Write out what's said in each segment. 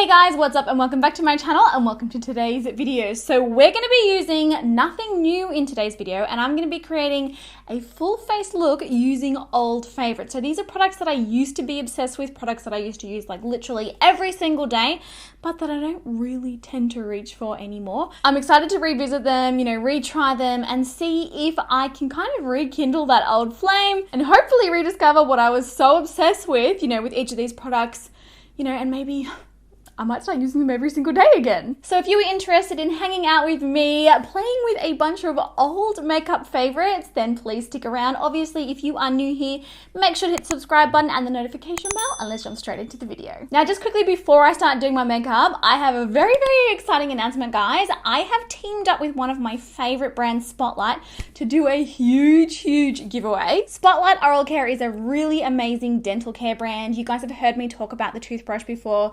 Guys, what's up and welcome back to my channel and welcome to today's video. So we're going to be using nothing new in today's video and I'm going to be creating a full face look using old favorites. So these are products that I used to be obsessed with, products that I used to use like literally every single day, but that I don't really tend to reach for anymore. I'm excited to revisit them, retry them and see if I can kind of rekindle that old flame and hopefully rediscover what I was so obsessed with, with each of these products, and maybe I might start using them every single day again. So if you were interested in hanging out with me, playing with a bunch of old makeup favorites, then please stick around. Obviously, if you are new here, make sure to hit the subscribe button and the notification bell, and let's jump straight into the video. Now, just quickly before I start doing my makeup, I have a very, very exciting announcement, guys. I have teamed up with one of my favorite brands, Spotlight, to do a huge giveaway. Spotlight Oral Care is a really amazing dental care brand. You guys have heard me talk about the toothbrush before.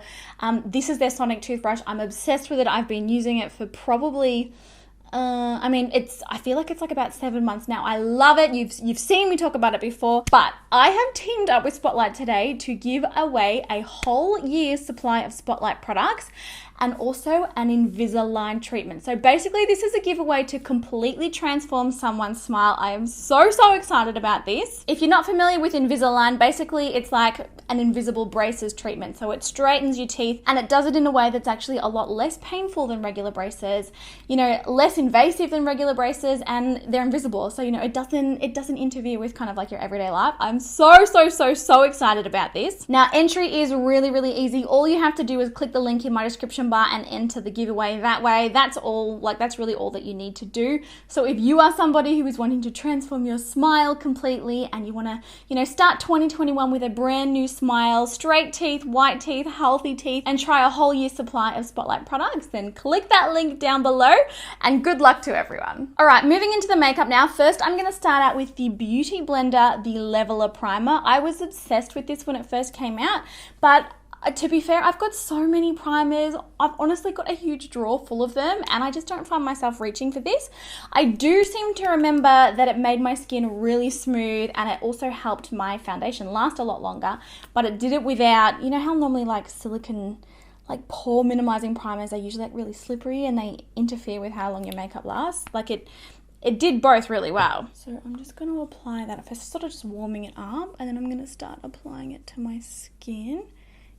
This is their Sonic toothbrush. I'm obsessed with it. I've been using it for probably, I feel like it's like about 7 months now. I love it. You've seen me talk about it before, but I have teamed up with Spotlight today to give away a whole year's supply of Spotlight products and also an Invisalign treatment. So basically this is a giveaway to completely transform someone's smile. I am so excited about this. If you're not familiar with Invisalign, basically it's like an invisible braces treatment. So it straightens your teeth and it does it in a way that's actually a lot less painful than regular braces, less invasive than regular braces, and they're invisible. So, it doesn't interfere with kind of like your everyday life. I'm so excited about this. Now, entry is really easy. All you have to do is click the link in my description bar and enter the giveaway that way. That's all, that's really all that you need to do. So if you are somebody who is wanting to transform your smile completely and you want to, start 2021 with a brand new smile, straight teeth, white teeth, healthy teeth, and try a whole year's supply of Spotlight products, then click that link down below and good luck to everyone. All right, moving into the makeup now. First, I'm going to start out with the Beauty Blender, the Leveler Primer. I was obsessed with this when it first came out, but to be fair, I've got so many primers. I've honestly got a huge drawer full of them and I just don't find myself reaching for this. I do seem to remember that it made my skin really smooth and it also helped my foundation last a lot longer, but it did it without, how normally like silicone, like pore minimizing primers are usually like really slippery and they interfere with how long your makeup lasts. Like it did both really well. So I'm just going to apply that at first, sort of just warming it up, and then I'm going to start applying it to my skin.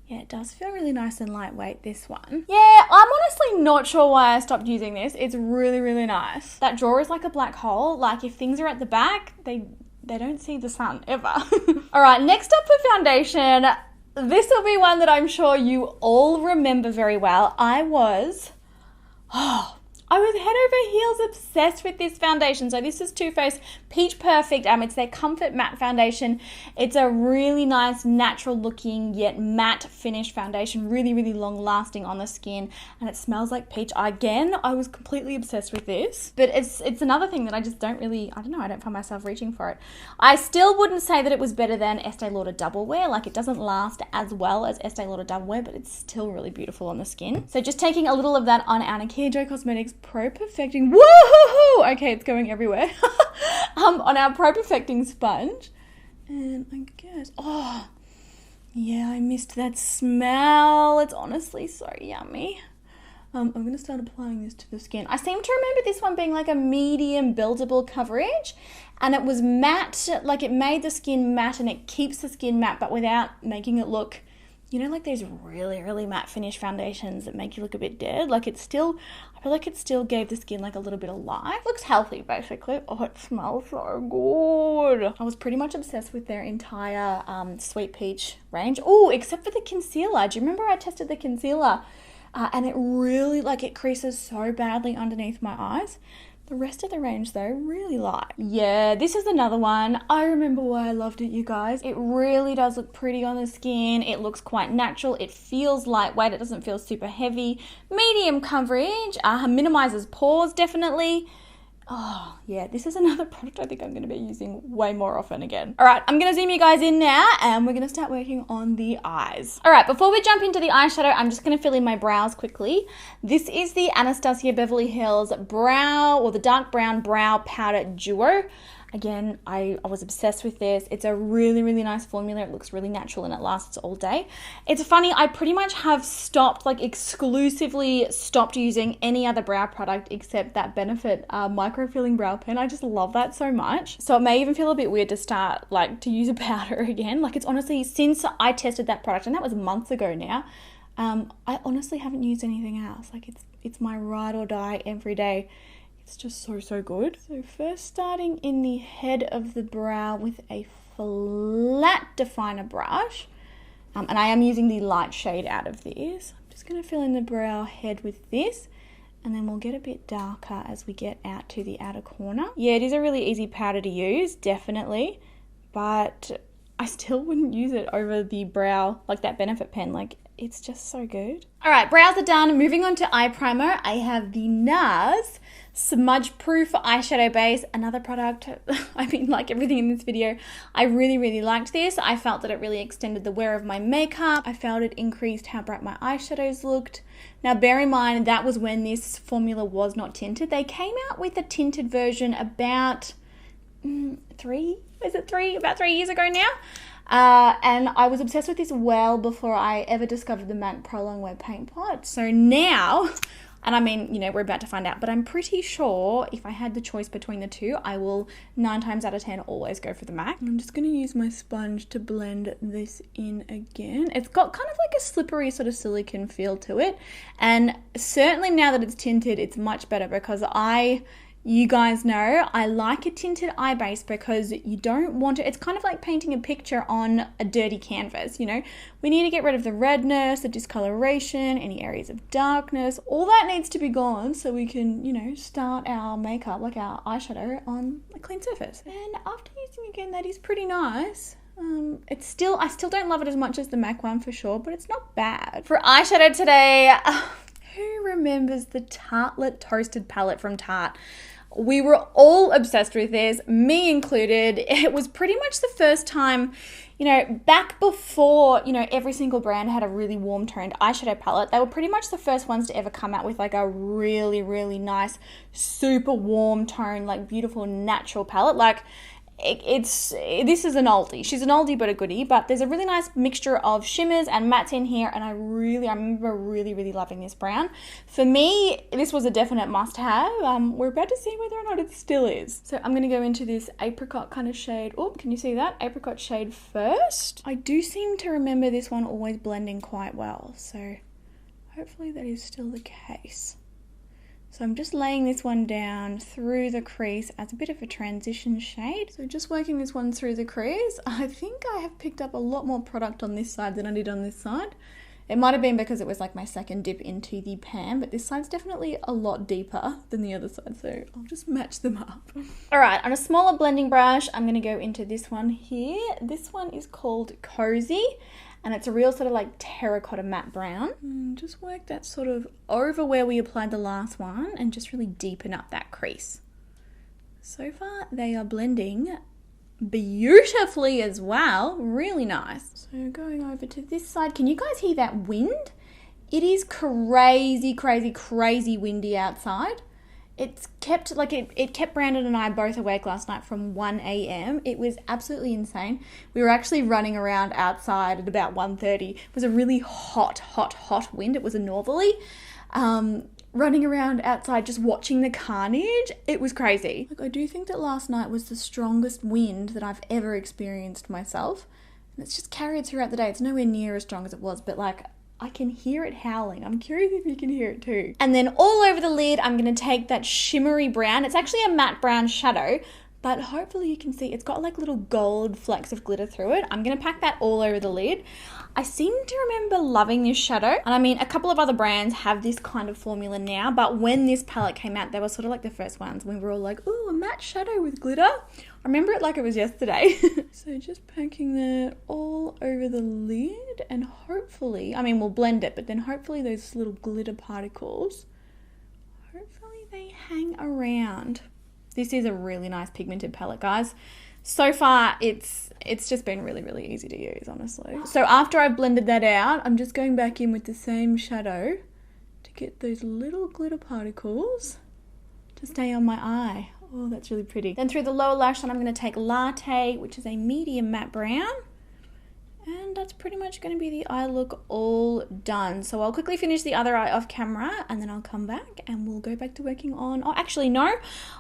Yeah, it does feel really nice and lightweight, this one. Yeah, I'm honestly not sure why I stopped using this. It's really nice. That drawer is like a black hole. Like if things are at the back, they don't see the sun ever. All right, next up for foundation. This will be one that I'm sure you all remember very well. I was head over heels obsessed with this foundation. So this is Too Faced Peach Perfect. It's their Comfort Matte Foundation. It's a really nice, natural looking yet matte finish foundation. Really long lasting on the skin. And it smells like peach. Again, I was completely obsessed with this. But it's another thing that I just don't really, I don't find myself reaching for it. I still wouldn't say that it was better than Estee Lauder Double Wear. Like it doesn't last as well as Estee Lauder Double Wear, but it's still really beautiful on the skin. So just taking a little of that on our Nikkia Cosmetics Pro Perfecting, woohoo! Okay, it's going everywhere. On our Pro Perfecting sponge, and I guess, oh yeah, I missed that smell. It's honestly so yummy. I'm gonna start applying this to the skin. I seem to remember this one being like a medium buildable coverage, and it was matte. Like it made the skin matte, and it keeps the skin matte, but without making it look, like those really matte finish foundations that make you look a bit dead. Like I feel like it still gave the skin like a little bit of life. Looks healthy, basically. Oh, it smells so good. I was pretty much obsessed with their entire Sweet Peach range. Oh, except for the concealer. Do you remember I tested the concealer? And it really, it creases so badly underneath my eyes. The rest of the range though, really light. Yeah, this is another one. I remember why I loved it, you guys. It really does look pretty on the skin. It looks quite natural. It feels lightweight. It doesn't feel super heavy. Medium coverage. Minimizes pores, definitely. Oh, yeah, this is another product I think I'm going to be using way more often again. All right, I'm going to zoom you guys in now and we're going to start working on the eyes. All right, before we jump into the eyeshadow, I'm just going to fill in my brows quickly. This is the Anastasia Beverly Hills Brow, or the Dark Brown Brow Powder Duo. Again, I was obsessed with this. It's a really, really nice formula. It looks really natural and it lasts all day. It's funny, I pretty much have stopped, like exclusively stopped using any other brow product except that Benefit micro-filling brow pen. I just love that so much. So it may even feel a bit weird to start like to use a powder again. Like it's honestly, since I tested that product, and that was months ago now, I honestly haven't used anything else. Like it's my ride or die every day. It's just so good. So first starting in the head of the brow with a flat definer brush. And I am using the light shade out of this. I'm just going to fill in the brow head with this. And then we'll get a bit darker as we get out to the outer corner. Yeah, it is a really easy powder to use, definitely. But I still wouldn't use it over the brow, like that Benefit pen. Like, it's just so good. All right, brows are done. Moving on to eye primer. I have the NARS Smudge Proof Eyeshadow Base. Another product, I mean, like everything in this video, I really liked this. I felt that it really extended the wear of my makeup. I felt it increased how bright my eyeshadows looked. Now, bear in mind, that was when this formula was not tinted. They came out with a tinted version about about 3 years ago now. And I was obsessed with this well before I ever discovered the MAC Pro Longwear Paint Pot. So now, and I mean, you know, we're about to find out, but I'm pretty sure if I had the choice between the two, I will 9 times out of 10 always go for the MAC. I'm just going to use my sponge to blend this in again. It's got kind of like a slippery sort of silicone feel to it. And certainly now that it's tinted, it's much better because you guys know I like a tinted eye base because you don't want to, it's kind of like painting a picture on a dirty canvas, you know. We need to get rid of the redness, the discoloration, any areas of darkness. All that needs to be gone so we can, you know, start our makeup, like our eyeshadow, on a clean surface. And after using again, that is pretty nice. I still don't love it as much as the MAC one for sure, but it's not bad. For eyeshadow today, who remembers the Tartlet Toasted palette from Tarte? We were all obsessed with this, me included. It was pretty much the first time, you know, back before, you know, every single brand had a really warm toned eyeshadow palette. They were pretty much the first ones to ever come out with like a really nice, super warm tone, like beautiful natural palette. Like, this is an oldie. She's an oldie but a goodie, but there's a really nice mixture of shimmers and mattes in here, and I remember really loving this brown. For me, this was a definite must-have. We're about to see whether or not it still is. So I'm going to go into this apricot kind of shade. Oh, can you see that? Apricot shade first. I do seem to remember this one always blending quite well, so hopefully that is still the case. So I'm just laying this one down through the crease as a bit of a transition shade. So just working this one through the crease. I think I have picked up a lot more product on this side than I did on this side. It might have been because it was like my second dip into the pan, but this side's definitely a lot deeper than the other side, so I'll just match them up. All right, on a smaller blending brush, I'm gonna go into this one here. This one is called Cozy, and it's a real sort of like terracotta matte brown. Just work that sort of over where we applied the last one and just really deepen up that crease. So far, they are blending beautifully as well. Really nice. So going over to this side, can you guys hear that wind? It is crazy windy outside. It's kept, like, it kept Brandon and I both awake last night from 1 a.m. It was absolutely insane. We were actually running around outside at about 1:30. It was a really hot wind. It was a northerly. Running around outside just watching the carnage. It was crazy. Like, I do think that last night was the strongest wind that I've ever experienced myself. And it's just carried throughout the day. It's nowhere near as strong as it was, but like, I can hear it howling. I'm curious if you can hear it too. And then all over the lid, I'm going to take that shimmery brown. It's actually a matte brown shadow, but hopefully you can see it's got like little gold flecks of glitter through it. I'm going to pack that all over the lid. I seem to remember loving this shadow. And I mean, a couple of other brands have this kind of formula now, but when this palette came out, they were sort of like the first ones. We were all like, ooh, a matte shadow with glitter. I remember it like it was yesterday. So just packing that all over the lid, and hopefully, I mean, we'll blend it, but then hopefully those little glitter particles, hopefully they hang around. This is a really nice pigmented palette, guys. So far, it's just been really easy to use, honestly. So after I've blended that out, I'm just going back in with the same shadow to get those little glitter particles to stay on my eye. Oh, that's really pretty. Then through the lower lash line, I'm going to take Latte, which is a medium matte brown. And that's pretty much going to be the eye look all done. So I'll quickly finish the other eye off camera and then I'll come back and we'll go back to working on... Oh, actually, no.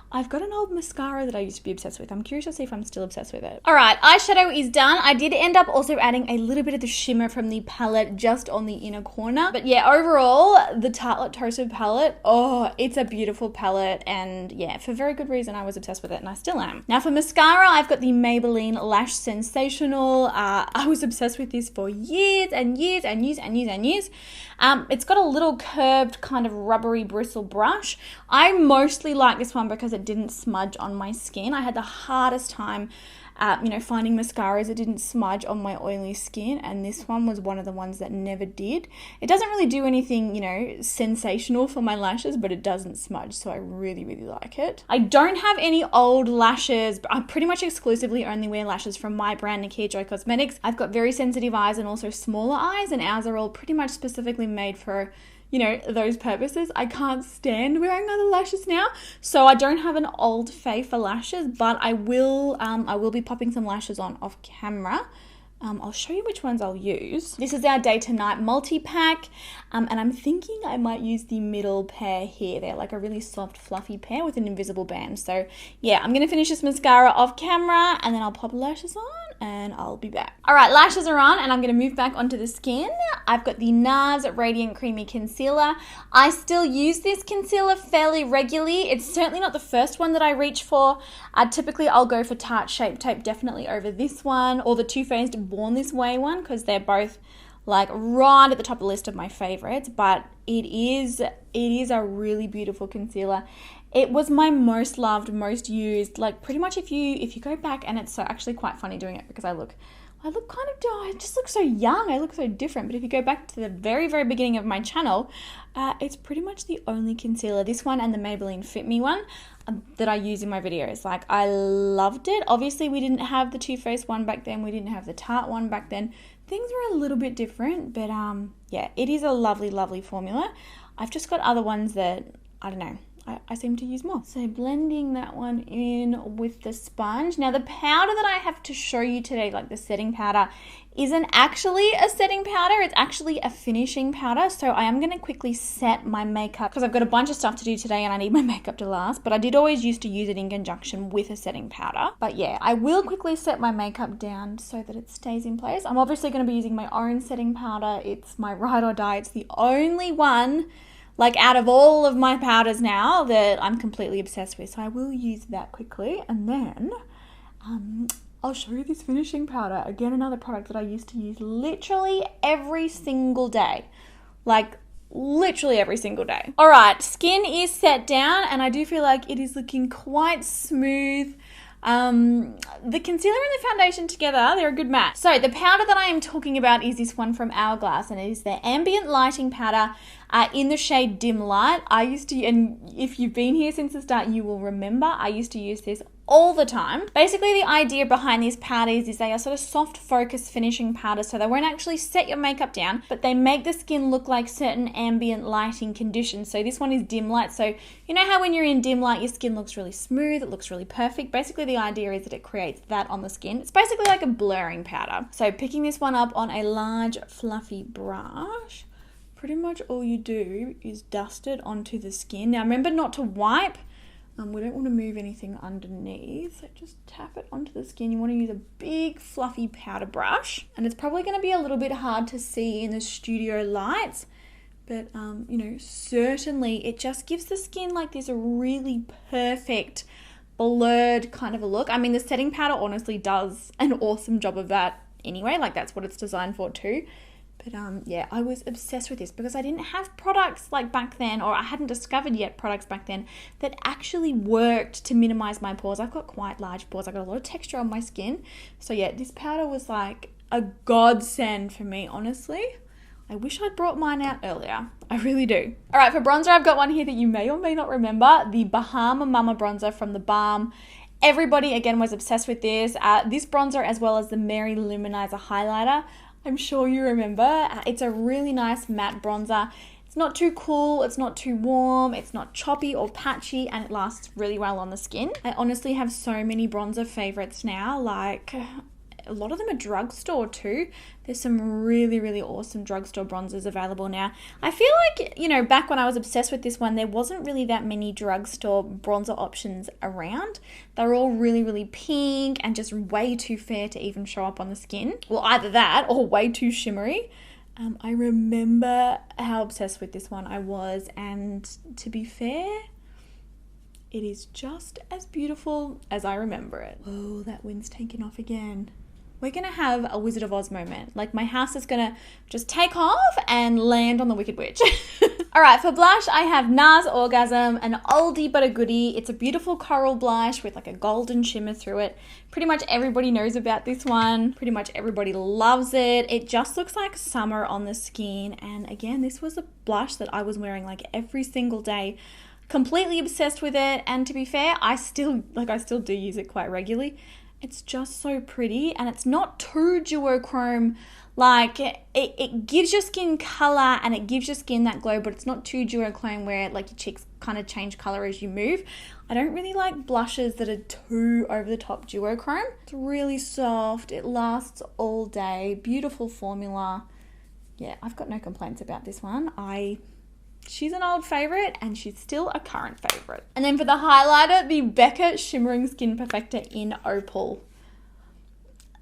I've got an old mascara that I used to be obsessed with. I'm curious to see if I'm still obsessed with it. All right, eyeshadow is done. I did end up also adding a little bit of the shimmer from the palette just on the inner corner. But yeah, overall, the Tartelette Toasted palette, oh, it's a beautiful palette. And yeah, for very good reason, I was obsessed with it and I still am. Now for mascara, I've got the Maybelline Lash Sensational. I was obsessed with this for years and years and years and years and years. It's got a little curved kind of rubbery bristle brush. I mostly like this one because it didn't smudge on my skin. I had the hardest time finding mascaras that didn't smudge on my oily skin, and this one was one of the ones that never did. It doesn't really do anything, sensational for my lashes, but it doesn't smudge, so I really, really like it. I don't have any old lashes, but I pretty much exclusively only wear lashes from my brand, Nikkia Cosmetics. I've got very sensitive eyes and also smaller eyes, and ours are all pretty much specifically made for those purposes. I can't stand wearing other lashes now, so I don't have an old fave for lashes, but I will be popping some lashes on off camera. I'll show you which ones I'll use. This is our day to night multi-pack, and I'm thinking I might use the middle pair here. They're like a really soft, fluffy pair with an invisible band. So yeah, I'm gonna finish this mascara off camera and then I'll pop lashes on and I'll be back. All right, lashes are on and I'm gonna move back onto the skin. I've got the NARS Radiant Creamy Concealer. I still use this concealer fairly regularly. It's certainly not the first one that I reach for. Typically I'll go for Tarte Shape Tape definitely over this one, or the Too Faced Born This Way one, because they're both like right at the top of the list of my favorites. But it is a really beautiful concealer. It was my most loved, most used, like pretty much if you go back, and it's so actually quite funny doing it because I look kind of, I just look so young, I look so different. But if you go back to the very, very beginning of my channel, it's pretty much the only concealer, this one and the Maybelline Fit Me one, that I use in my videos. Like, I loved it. Obviously, we didn't have the Too Faced one back then. We didn't have the Tarte one back then. Things were a little bit different, but yeah, it is a lovely, lovely formula. I've just got other ones that, I don't know, I seem to use more. So blending that one in with the sponge. Now the powder that I have to show you today, like the setting powder, isn't actually a setting powder. It's actually a finishing powder. So I am going to quickly set my makeup because I've got a bunch of stuff to do today and I need my makeup to last. But I did always used to use it in conjunction with a setting powder. But yeah, I will quickly set my makeup down so that it stays in place. I'm obviously going to be using my own setting powder. It's my Ride or Die. It's the only one, like out of all of my powders now, that I'm completely obsessed with. So I will use that quickly. And then I'll show you this finishing powder. Again, another product that I used to use literally every single day. Like literally every single day. All right, skin is set down and I do feel like it is looking quite smooth. The concealer and the foundation together, they're a good match. So the powder that I am talking about is this one from Hourglass, and it is their ambient lighting powder in the shade Dim Light. I used to, and if you've been here since the start, you will remember, I used to use this all the time. Basically, the idea behind these powders is they are sort of soft focus finishing powders, so they won't actually set your makeup down, but they make the skin look like certain ambient lighting conditions. So this one is dim light. So you know how when you're in dim light, your skin looks really smooth, it looks really perfect. Basically, the idea is that it creates that on the skin. It's basically like a blurring powder. So picking this one up on a large fluffy brush, pretty much all you do is dust it onto the skin. Now remember not to wipe. We don't want to move anything underneath, so just tap it onto the skin. You want to use a big fluffy powder brush, and it's probably going to be a little bit hard to see in the studio lights, but certainly it just gives the skin like this really perfect blurred kind of a look. I mean, the setting powder honestly does an awesome job of that anyway, like that's what it's designed for too. But yeah, I was obsessed with this because I didn't have products like back then, or I hadn't discovered yet products back then that actually worked to minimize my pores. I've got quite large pores. I've got a lot of texture on my skin. So yeah, this powder was like a godsend for me, honestly. I wish I'd brought mine out earlier. I really do. All right, for bronzer, I've got one here that you may or may not remember, the Bahama Mama bronzer from The Balm. Everybody, again, was obsessed with this. This bronzer, as well as the Mary Luminizer highlighter, I'm sure you remember. It's a really nice matte bronzer. It's not too cool, it's not too warm, it's not choppy or patchy, and it lasts really well on the skin. I honestly have so many bronzer favorites now, like a lot of them are drugstore too. There's some really, really awesome drugstore bronzers available now. I feel like, you know, back when I was obsessed with this one, there wasn't really that many drugstore bronzer options around. They're all really, really pink and just way too fair to even show up on the skin. Well, either that or way too shimmery. I remember how obsessed with this one I was, and to be fair, it is just as beautiful as I remember it. Oh, that wind's taking off again. We're going to have a Wizard of Oz moment. Like, my house is going to just take off and land on the Wicked Witch. All right, for blush, I have NARS Orgasm, an oldie but a goodie. It's a beautiful coral blush with like a golden shimmer through it. Pretty much everybody knows about this one. Pretty much everybody loves it. It just looks like summer on the skin. And again, this was a blush that I was wearing like every single day. Completely obsessed with it. And to be fair, I still do use it quite regularly. It's just so pretty, and it's not too duochrome. Like, it gives your skin color and it gives your skin that glow, but it's not too duochrome where like your cheeks kind of change color as you move. I don't really like blushes that are too over the top duochrome. It's really soft. It lasts all day. Beautiful formula. Yeah, I've got no complaints about this one. She's an old favorite and she's still a current favorite. And then for the highlighter, the Becca Shimmering Skin Perfector in Opal.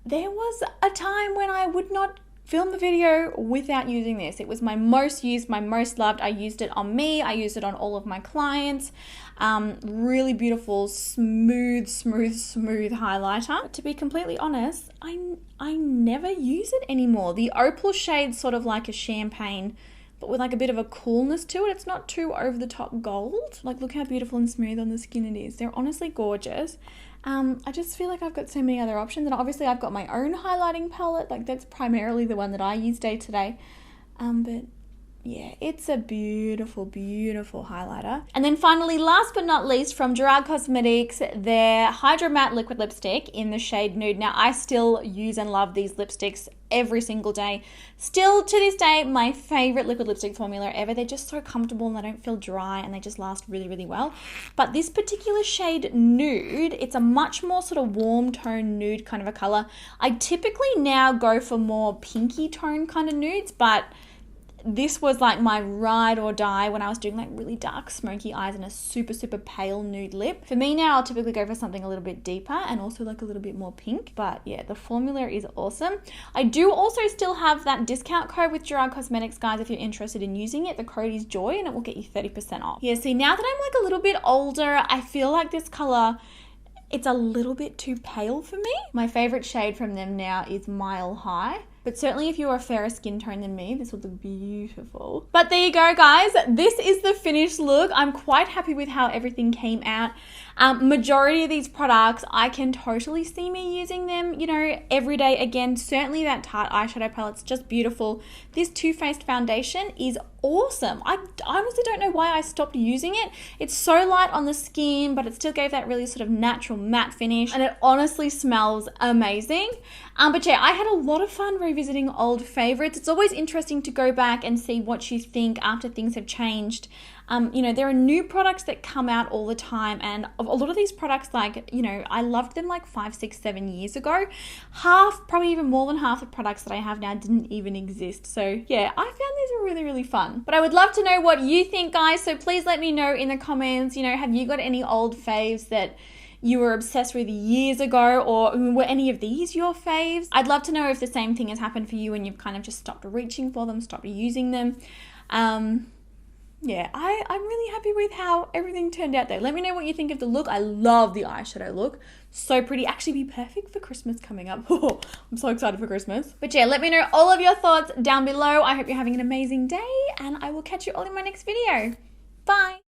There was a time when I would not film a video without using this. It was my most used, my most loved. I used it on me. I used it on all of my clients. Really beautiful, smooth highlighter. But to be completely honest, I never use it anymore. The Opal shade's sort of like a champagne, but with like a bit of a coolness to it. It's not too over the top gold. Like, look how beautiful and smooth on the skin it is. They're honestly gorgeous. I just feel like I've got so many other options, and obviously I've got my own highlighting palette. Like, that's primarily the one that I use day to day. But yeah, it's a beautiful highlighter. And then finally, last but not least, from Gerard Cosmetics, their Hydro Matte Liquid Lipstick in the shade Nude. Now, I still use and love these lipsticks every single day. Still, to this day, my favorite liquid lipstick formula ever. They're just so comfortable and they don't feel dry and they just last really, really well. But this particular shade Nude, it's a much more sort of warm tone nude kind of a color. I typically now go for more pinky tone kind of nudes, but this was like my ride or die when I was doing like really dark smoky eyes and a super pale nude lip. For me now, I'll typically go for something a little bit deeper and also like a little bit more pink. But yeah, the formula is awesome. I do also still have that discount code with Gerard Cosmetics, guys, if you're interested in using it. The code is JOY and it will get you 30% off. Yeah, see, now that I'm like a little bit older, I feel like this color, it's a little bit too pale for me. My favorite shade from them now is Mile High. But certainly if you're a fairer skin tone than me, this will look beautiful. But there you go, guys. This is the finished look. I'm quite happy with how everything came out. Majority of these products, I can totally see me using them, you know, every day. Again, certainly that Tarte eyeshadow palette's just beautiful. This Too Faced foundation is awesome. I honestly don't know why I stopped using it. It's so light on the skin, but it still gave that really sort of natural matte finish, and it honestly smells amazing. But yeah, I had a lot of fun revisiting old favorites. It's always interesting to go back and see what you think after things have changed. You know, there are new products that come out all the time, and a lot of these products, like, you know, I loved them like 5, 6, 7 years ago. Probably even more than half the products that I have now didn't even exist. So yeah, I found these were really, really fun. But I would love to know what you think, guys. So please let me know in the comments, you know, have you got any old faves that you were obsessed with years ago, or were any of these your faves? I'd love to know if the same thing has happened for you and you've kind of just stopped reaching for them, stopped using them. Yeah, I'm really happy with how everything turned out there. Let me know what you think of the look. I love the eyeshadow look. So pretty. Actually be perfect for Christmas coming up. Oh, I'm so excited for Christmas. But yeah, let me know all of your thoughts down below. I hope you're having an amazing day, and I will catch you all in my next video. Bye.